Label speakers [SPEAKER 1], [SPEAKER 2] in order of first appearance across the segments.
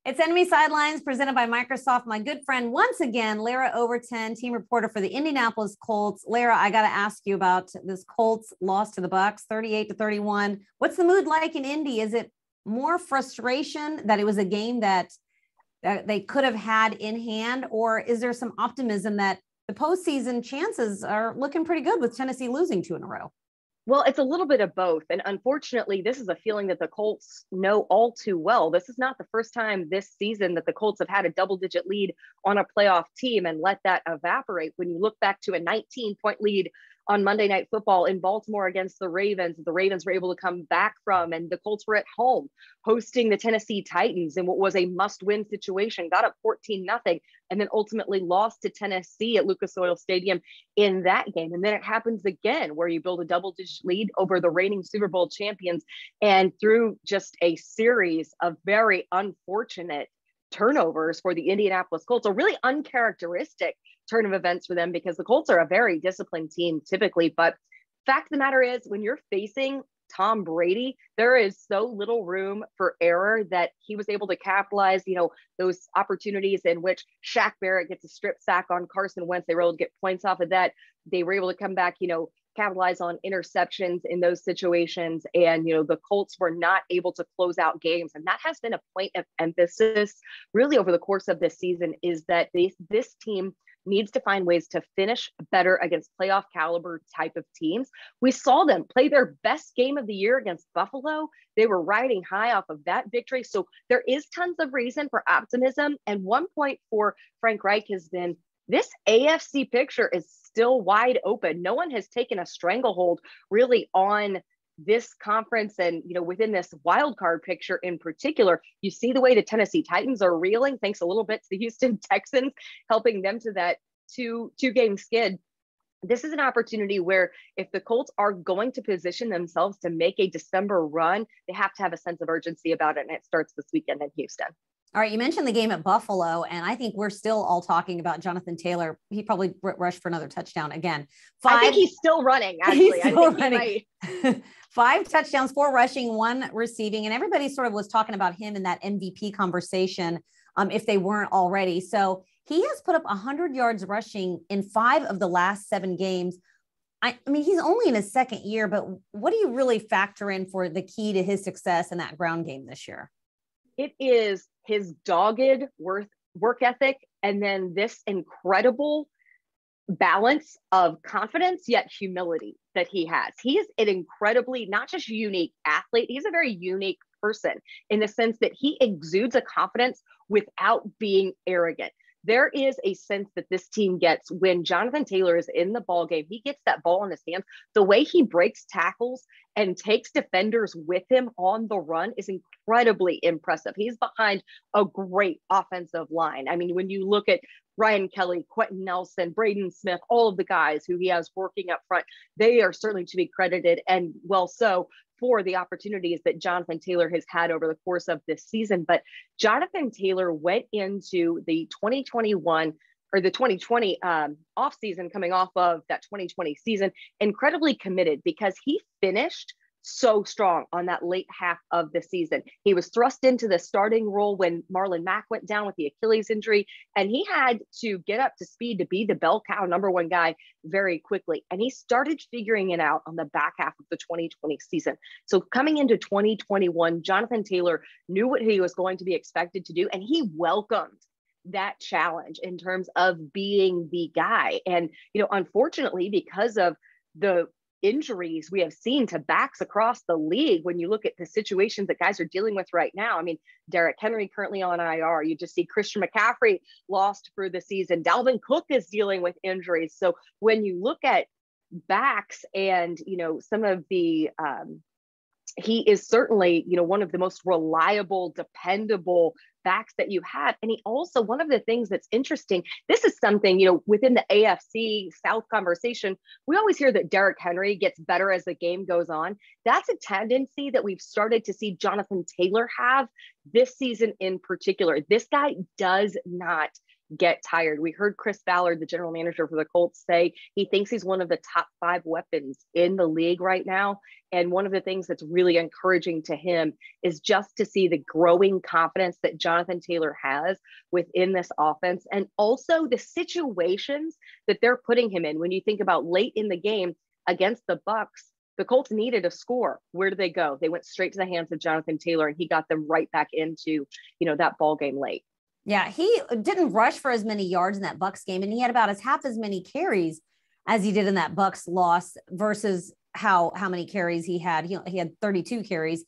[SPEAKER 1] It's Enemy Sidelines presented by Microsoft. My good friend, once again, Larra Overton, team reporter for the Indianapolis Colts. Larra, I got to ask you about this Colts loss to the Bucs, 38-31. What's the mood like in Indy? Is it more frustration that it was a game that they could have had in hand, or is there some optimism that the postseason chances are looking pretty good with Tennessee losing 2 in a row?
[SPEAKER 2] Well, it's a little bit of both. And unfortunately, this is a feeling that the Colts know all too well. This is not the first time this season that the Colts have had a double-digit lead on a playoff team and let that evaporate. When you look back to a 19-point lead on Monday Night Football in Baltimore against the Ravens were able to come back from, and the Colts were at home hosting the Tennessee Titans in what was a must-win situation, got up 14-0, and then ultimately lost to Tennessee at Lucas Oil Stadium in that game. And then it happens again where you build a double-digit lead over the reigning Super Bowl champions, and through just a series of very unfortunate turnovers for the Indianapolis Colts, a really uncharacteristic turn of events for them because the Colts are a very disciplined team typically. But fact of the matter is, when you're facing Tom Brady, there is so little room for error that he was able to capitalize, those opportunities in which Shaq Barrett gets a strip sack on Carson Wentz. They were able to get points off of that. They were able to come back, capitalize on interceptions in those situations. And, the Colts were not able to close out games. And that has been a point of emphasis really over the course of this season, is that this team needs to find ways to finish better against playoff caliber type of teams. We saw them play their best game of the year against Buffalo. They were riding high off of that victory. So there is tons of reason for optimism. And one point for Frank Reich has been, this AFC picture is still wide open. No one has taken a stranglehold really on this conference and, within this wild card picture in particular. You see the way the Tennessee Titans are reeling, thanks a little bit to the Houston Texans, helping them to that two-game skid. This is an opportunity where if the Colts are going to position themselves to make a December run, they have to have a sense of urgency about it. And it starts this weekend in Houston.
[SPEAKER 1] All right, you mentioned the game at Buffalo, and I think we're still all talking about Jonathan Taylor. He probably rushed for another touchdown again.
[SPEAKER 2] I think he's still running, actually.
[SPEAKER 1] He's still running. 5 touchdowns, 4 rushing, 1 receiving, and everybody sort of was talking about him in that MVP conversation, if they weren't already. So he has put up 100 yards rushing in 5 of the last 7 games. I mean, he's only in his second year, but what do you really factor in for the key to his success in that ground game this year?
[SPEAKER 2] It is his dogged work ethic, and then this incredible balance of confidence yet humility that he has. He is an incredibly, not just unique athlete, he's a very unique person in the sense that he exudes a confidence without being arrogant. There is a sense that this team gets when Jonathan Taylor is in the ball game. He gets that ball in his hands. The way he breaks tackles and takes defenders with him on the run is incredibly impressive. He's behind a great offensive line. I mean, when you look at Ryan Kelly, Quentin Nelson, Braden Smith, all of the guys who he has working up front, they are certainly to be credited, and well so, for the opportunities that Jonathan Taylor has had over the course of this season. But Jonathan Taylor went into the 2021 or the 2020 offseason, coming off of that 2020 season, incredibly committed because he finished so strong on that late half of the season. He was thrust into the starting role when Marlon Mack went down with the Achilles injury, and he had to get up to speed to be the bell cow #1 guy very quickly. And he started figuring it out on the back half of the 2020 season. So coming into 2021, Jonathan Taylor knew what he was going to be expected to do, and he welcomed that challenge in terms of being the guy. And, unfortunately, because of the injuries we have seen to backs across the league, when you look at the situations that guys are dealing with right now, I mean, Derrick Henry currently on IR. You just see Christian McCaffrey lost for the season. Dalvin Cook is dealing with injuries. So when you look at backs and, some of the, he is certainly, one of the most reliable, dependable backs that you have. And he also, one of the things that's interesting, this is something, within the AFC South conversation, we always hear that Derrick Henry gets better as the game goes on. That's a tendency that we've started to see Jonathan Taylor have this season in particular. This guy does not get tired. We heard Chris Ballard, the general manager for the Colts, say he thinks he's one of the top 5 weapons in the league right now. And one of the things that's really encouraging to him is just to see the growing confidence that Jonathan Taylor has within this offense, and also the situations that they're putting him in. When you think about late in the game against the Bucs, the Colts needed a score. Where did they go? They went straight to the hands of Jonathan Taylor, and he got them right back into, that ball game late.
[SPEAKER 1] Yeah, he didn't rush for as many yards in that Bucs game, and he had about half as many carries as he did in that Bucs loss versus how many carries he had. He had 32 carries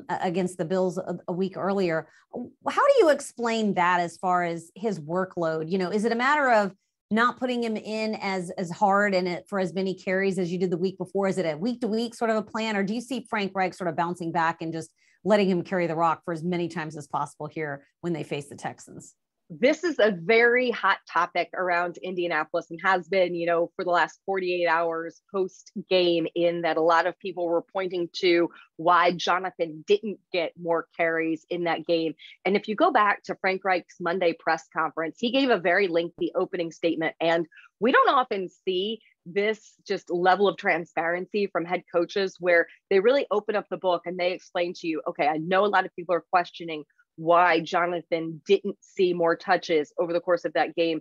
[SPEAKER 1] against the Bills a week earlier. How do you explain that as far as his workload? Is it a matter of not putting him in as hard and for as many carries as you did the week before? Is it a week to week sort of a plan, or do you see Frank Reich sort of bouncing back and just letting him carry the rock for as many times as possible here when they face the Texans?
[SPEAKER 2] This is a very hot topic around Indianapolis, and has been, for the last 48 hours post game, in that a lot of people were pointing to why Jonathan didn't get more carries in that game. And if you go back to Frank Reich's Monday press conference, he gave a very lengthy opening statement. And we don't often see this just level of transparency from head coaches, where they really open up the book and they explain to you, okay, I know a lot of people are questioning why Jonathan didn't see more touches over the course of that game,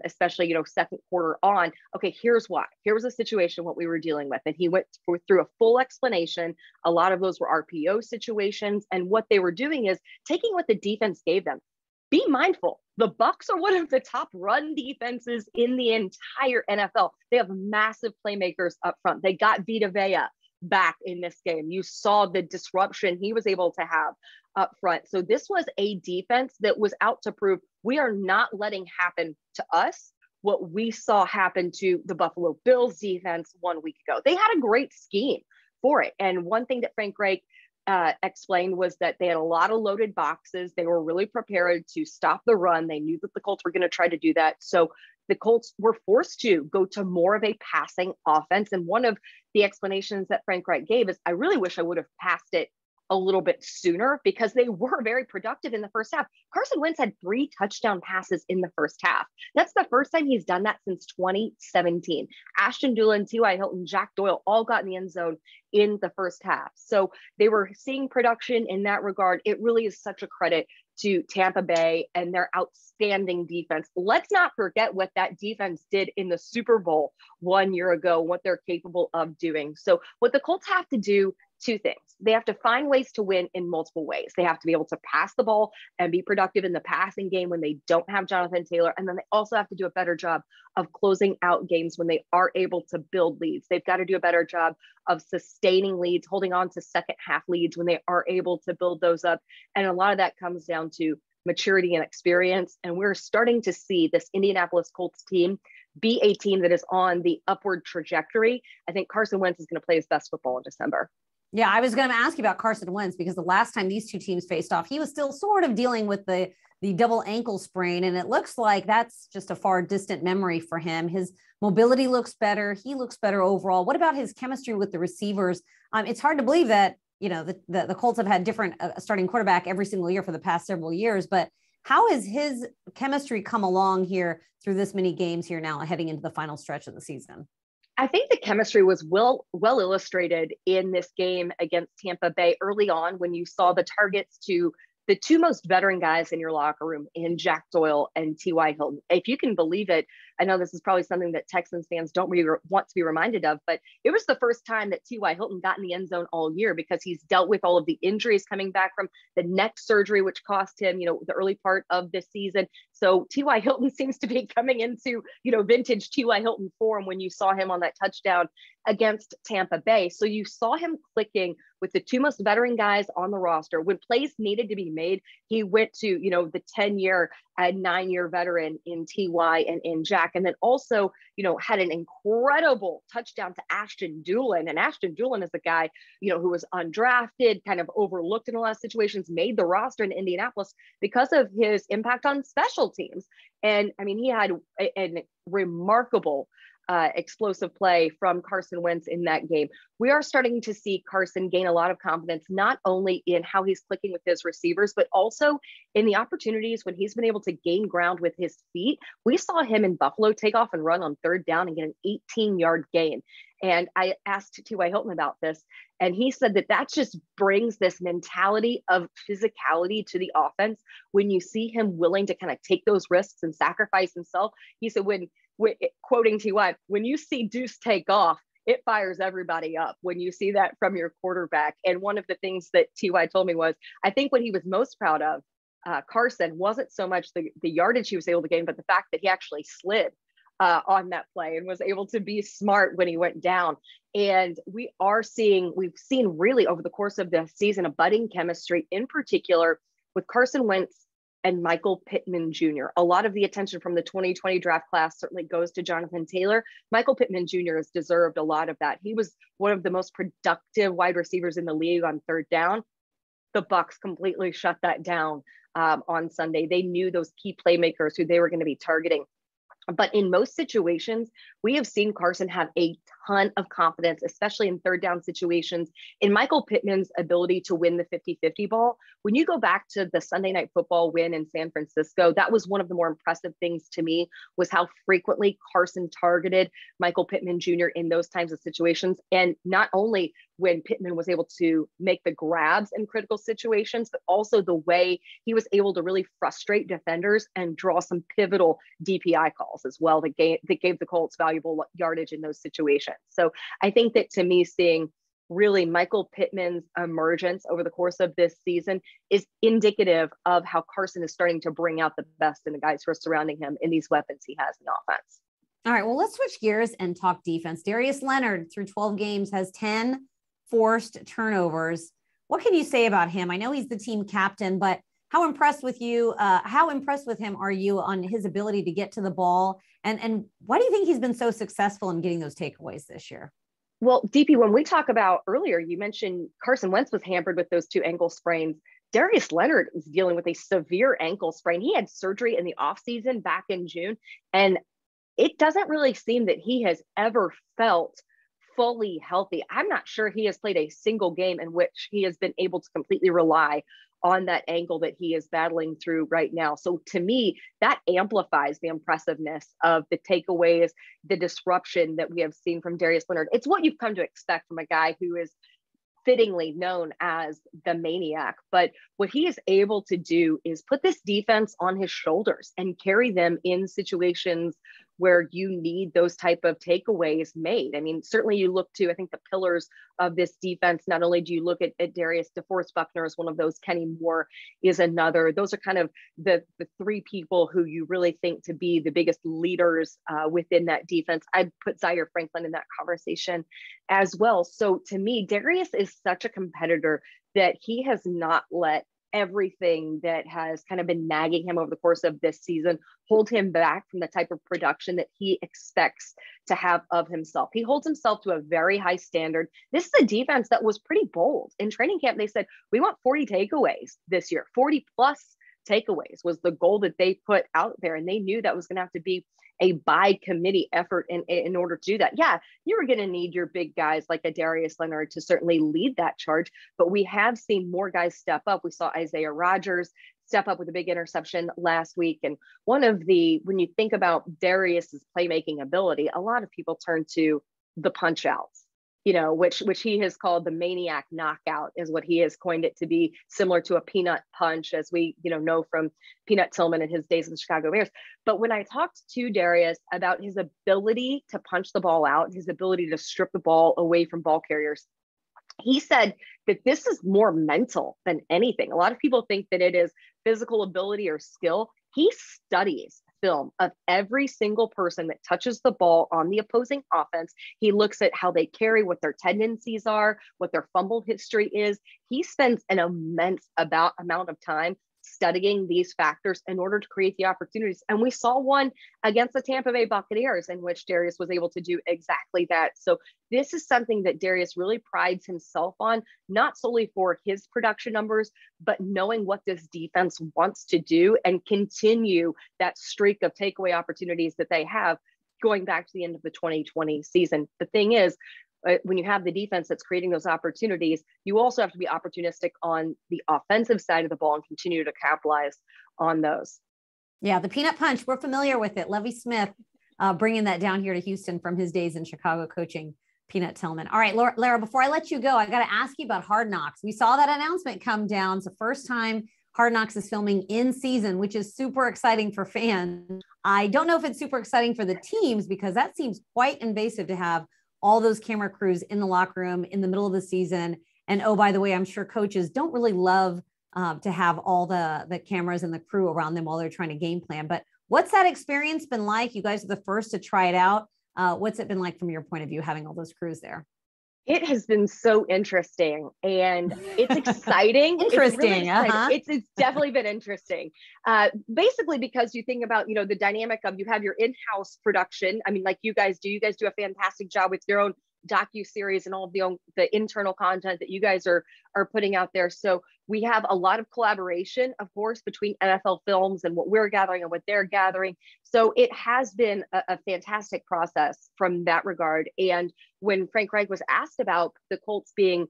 [SPEAKER 2] especially, second quarter on. Okay, here's why. Here was a situation, what we were dealing with. And he went through a full explanation. A lot of those were RPO situations. And what they were doing is taking what the defense gave them. Be mindful. The Bucs are one of the top run defenses in the entire NFL. They have massive playmakers up front. They got Vita Vea back in this game. You saw the disruption he was able to have up front. So this was a defense that was out to prove we are not letting happen to us what we saw happen to the Buffalo Bills defense 1 week ago. They had a great scheme for it. And one thing that Frank Reich explained was that they had a lot of loaded boxes. They were really prepared to stop the run. They knew that the Colts were going to try to do that. So the Colts were forced to go to more of a passing offense. And one of the explanations that Frank Reich gave is, I really wish I would have passed it a little bit sooner, because they were very productive in the first half. Carson Wentz had 3 touchdown passes in the first half. That's the first time he's done that since 2017. Ashton Doolin, T.Y. Hilton, Jack Doyle all got in the end zone in the first half. So they were seeing production in that regard. It really is such a credit to Tampa Bay and their outstanding defense. Let's not forget what that defense did in the Super Bowl 1 year ago, what they're capable of doing. So what the Colts have to do, 2 things. They have to find ways to win in multiple ways. They have to be able to pass the ball and be productive in the passing game when they don't have Jonathan Taylor. And then they also have to do a better job of closing out games when they are able to build leads. They've got to do a better job of sustaining leads, holding on to second half leads when they are able to build those up. And a lot of that comes down to maturity and experience. And we're starting to see this Indianapolis Colts team be a team that is on the upward trajectory. I think Carson Wentz is going to play his best football in December.
[SPEAKER 1] Yeah, I was going to ask you about Carson Wentz, because the last time these two teams faced off, he was still sort of dealing with the double ankle sprain. And it looks like that's just a far distant memory for him. His mobility looks better. He looks better overall. What about his chemistry with the receivers? It's hard to believe that, the Colts have had different starting quarterback every single year for the past several years, but how has his chemistry come along here through this many games here now heading into the final stretch of the season?
[SPEAKER 2] I think the chemistry was well illustrated in this game against Tampa Bay early on, when you saw the targets to the 2 most veteran guys in your locker room in Jack Doyle and T.Y. Hilton. If you can believe it, I know this is probably something that Texans fans don't really want to be reminded of, but it was the first time that T.Y. Hilton got in the end zone all year, because he's dealt with all of the injuries coming back from the neck surgery, which cost him, the early part of this season. So T.Y. Hilton seems to be coming into, vintage T.Y. Hilton form when you saw him on that touchdown against Tampa Bay. So you saw him clicking with the 2 most veteran guys on the roster. When plays needed to be made, he went to, the 10-year and 9-year veteran in T.Y. and in Jack. And then also, had an incredible touchdown to Ashton Doolin. And Ashton Doolin is a guy, who was undrafted, kind of overlooked in a lot of situations, made the roster in Indianapolis because of his impact on special teams. And I mean, he had a remarkable explosive play from Carson Wentz in that game. We are starting to see Carson gain a lot of confidence, not only in how he's clicking with his receivers, but also in the opportunities when he's been able to gain ground with his feet. We saw him in Buffalo take off and run on third down and get an 18-yard gain. And I asked T.Y. Hilton about this, and he said that just brings this mentality of physicality to the offense. When you see him willing to kind of take those risks and sacrifice himself, he said, quoting T.Y., when you see Deuce take off, it fires everybody up when you see that from your quarterback. And one of the things that T.Y. told me was, I think what he was most proud of, Carson, wasn't so much the yardage he was able to gain, but the fact that he actually slid on that play and was able to be smart when he went down. And we've seen really over the course of the season a budding chemistry, in particular with Carson Wentz and Michael Pittman Jr. A lot of the attention from the 2020 draft class certainly goes to Jonathan Taylor. Michael Pittman Jr. has deserved a lot of that. He was one of the most productive wide receivers in the league on third down. The Bucs completely shut that down on Sunday. They knew those key playmakers who they were going to be targeting. But in most situations, we have seen Carson have a ton of confidence, especially in third down situations, in Michael Pittman's ability to win the 50-50 ball. When you go back to the Sunday Night Football win in San Francisco, that was one of the more impressive things to me, was how frequently Carson targeted Michael Pittman Jr. in those types of situations. And not only when Pittman was able to make the grabs in critical situations, but also the way he was able to really frustrate defenders and draw some pivotal DPI calls as well that gave the Colts valuable yardage in those situations. So I think that, to me, seeing really Michael Pittman's emergence over the course of this season is indicative of how Carson is starting to bring out the best in the guys who are surrounding him in these weapons he has in offense.
[SPEAKER 1] All right, well, let's switch gears and talk defense. Darius Leonard, through 12 games, has 10 forced turnovers. What can you say about him? I know he's the team captain, but how impressed with him are you on his ability to get to the ball? And why do you think he's been so successful in getting those takeaways this year?
[SPEAKER 2] Well, Deepi, when we talk about earlier, you mentioned Carson Wentz was hampered with those 2 ankle sprains. Darius Leonard is dealing with a severe ankle sprain. He had surgery in the offseason back in June, and it doesn't really seem that he has ever felt fully healthy. I'm not sure he has played a single game in which he has been able to completely rely on that ankle that he is battling through right now. So to me, that amplifies the impressiveness of the takeaways, the disruption that we have seen from Darius Leonard. It's what you've come to expect from a guy who is fittingly known as the maniac. But what he is able to do is put this defense on his shoulders and carry them in situations where you need those type of takeaways made. I mean, certainly you look to, I think, the pillars of this defense. Not only do you look at Darius, DeForest Buckner is one of those, Kenny Moore is another. Those are kind of the 3 people who you really think to be the biggest leaders within that defense. I'd put Zaire Franklin in that conversation as well. So to me, Darius is such a competitor that he has not let everything that has kind of been nagging him over the course of this season hold him back from the type of production that he expects to have of himself. He holds himself to a very high standard. This is a defense that was pretty bold. In training camp, they said, we want 40 takeaways this year. 40 plus takeaways was the goal that they put out there. And they knew that was going to have to be a by committee effort in order to do that. Yeah, you were going to need your big guys like a Darius Leonard to certainly lead that charge, but we have seen more guys step up. We saw Isaiah Rodgers step up with a big interception last week. And when you think about Darius's playmaking ability, a lot of people turn to the punch outs, which he has called the maniac knockout, is what he has coined it to be, similar to a peanut punch, as we know from Peanut Tillman in his days in the Chicago Bears. But when I talked to Darius about his ability to punch the ball out, his ability to strip the ball away from ball carriers, he said that this is more mental than anything. A lot of people think that it is physical ability or skill. He studies film of every single person that touches the ball on the opposing offense. He looks at how they carry, what their tendencies are, what their fumble history is. He spends an immense amount of time studying these factors in order to create the opportunities. And we saw one against the Tampa Bay Buccaneers in which Darius was able to do exactly that. So this is something that Darius really prides himself on, not solely for his production numbers, but knowing what this defense wants to do and continue that streak of takeaway opportunities that they have. going back to the end of the 2020 season. The thing is, when you have the defense that's creating those opportunities, you also have to be opportunistic on the offensive side of the ball and continue to capitalize on those.
[SPEAKER 1] Yeah, the peanut punch, we're familiar with it. Lovie Smith bringing that down here to Houston from his days in Chicago coaching Peanut Tillman. All right, Larra, before I let you go, I got to ask you about Hard Knocks. We saw that announcement come down. It's the first time Hard Knocks is filming in season, which is super exciting for fans. I don't know if it's super exciting for the teams because that seems quite invasive to have all those camera crews in the locker room in the middle of the season. And oh, by the way, I'm sure coaches don't really love to have all the cameras and the crew around them while they're trying to game plan. But what's that experience been like? You guys are the first to try it out. What's it been like from your point of view, having all those crews there?
[SPEAKER 2] It has been so interesting and it's exciting.
[SPEAKER 1] Interesting.
[SPEAKER 2] It's definitely been interesting. Basically, because you think about, the dynamic of you have your in-house production. I mean, like you guys do a fantastic job with your own docu-series and all of the internal content that you guys are putting out there. So we have a lot of collaboration, of course, between NFL Films and what we're gathering and what they're gathering. So it has been a fantastic process from that regard. And when Frank Reich was asked about the Colts being,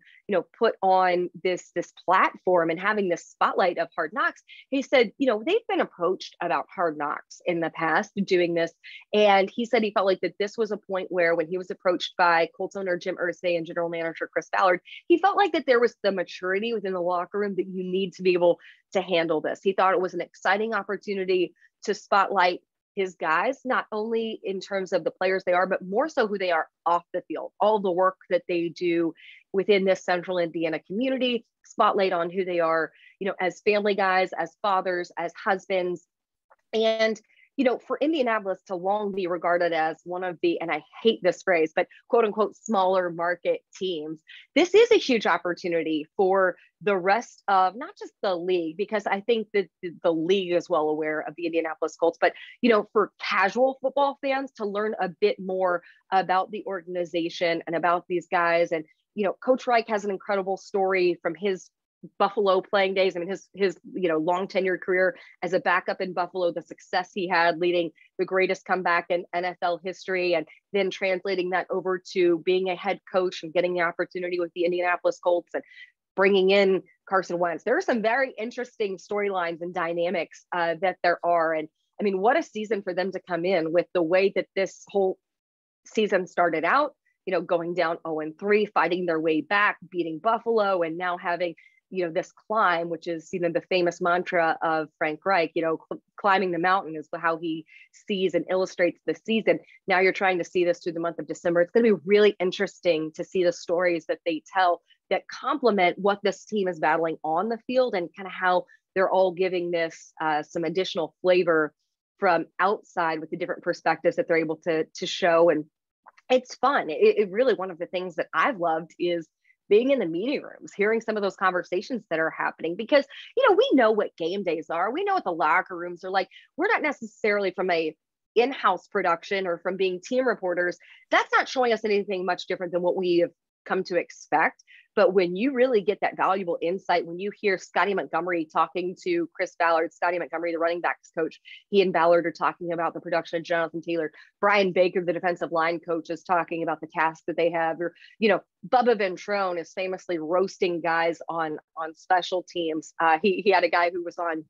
[SPEAKER 2] put on this platform and having this spotlight of Hard Knocks, he said, they've been approached about Hard Knocks in the past doing this. And he said he felt like that this was a point where when he was approached by Colts owner Jim Irsay and general manager Chris Ballard, he felt like that there was the maturity within the locker room that you need to be able to handle this. He thought it was an exciting opportunity to spotlight his guys, not only in terms of the players they are, but more so who they are off the field, all the work that they do within this central Indiana community, spotlight on who they are, as family guys, as fathers, as husbands. And for Indianapolis to long be regarded as one of the, and I hate this phrase, but quote unquote, smaller market teams, this is a huge opportunity for the rest of not just the league, because I think that the league is well aware of the Indianapolis Colts, but, for casual football fans to learn a bit more about the organization and about these guys. And, Coach Reich has an incredible story from his Buffalo playing days. I mean, his long tenured career as a backup in Buffalo, the success he had leading the greatest comeback in NFL history, and then translating that over to being a head coach and getting the opportunity with the Indianapolis Colts and bringing in Carson Wentz. There are some very interesting storylines and dynamics that there are. And I mean, what a season for them to come in with the way that this whole season started out, going down 0-3, fighting their way back, beating Buffalo, and now having this climb, which is, the famous mantra of Frank Reich, climbing the mountain is how he sees and illustrates the season. Now you're trying to see this through the month of December. It's going to be really interesting to see the stories that they tell that complement what this team is battling on the field and kind of how they're all giving this some additional flavor from outside with the different perspectives that they're able to show. And it's fun. It really, one of the things that I've loved is being in the meeting rooms, hearing some of those conversations that are happening, because, we know what game days are. We know what the locker rooms are like. We're not necessarily from a in-house production or from being team reporters. That's not showing us anything much different than what we have come to expect. But when you really get that valuable insight, when you hear Scotty Montgomery talking to Chris Ballard, Scotty Montgomery, the running backs coach, he and Ballard are talking about the production of Jonathan Taylor. Brian Baker, the defensive line coach, is talking about the tasks that they have. Or, Bubba Ventrone is famously roasting guys on special teams. He had a guy who was on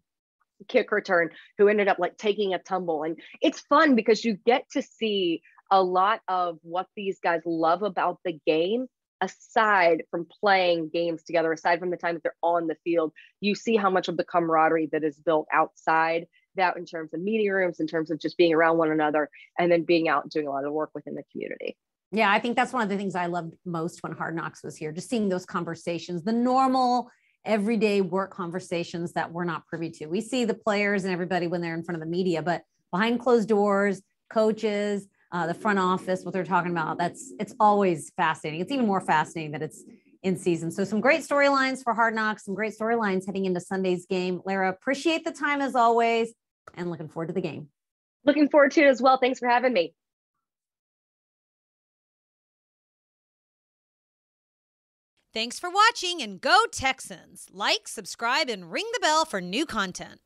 [SPEAKER 2] kick return who ended up taking a tumble. And it's fun because you get to see a lot of what these guys love about the game. Aside from playing games together, aside from the time that they're on the field, you see how much of the camaraderie that is built outside that, in terms of meeting rooms, in terms of just being around one another, and then being out and doing a lot of work within the community.
[SPEAKER 1] Yeah, I think that's one of the things I loved most when Hard Knocks was here, just seeing those conversations, the normal everyday work conversations that we're not privy to. We see the players and everybody when they're in front of the media, but behind closed doors, coaches, the front office, what they're talking about, it's always fascinating. It's even more fascinating that it's in season. So some great storylines for Hard Knocks, some great storylines heading into Sunday's game. Larra, appreciate the time as always, and looking forward to the game.
[SPEAKER 2] Looking forward to it as well. Thanks for having me.
[SPEAKER 3] Thanks for watching, and go Texans. Like, subscribe, and ring the bell for new content.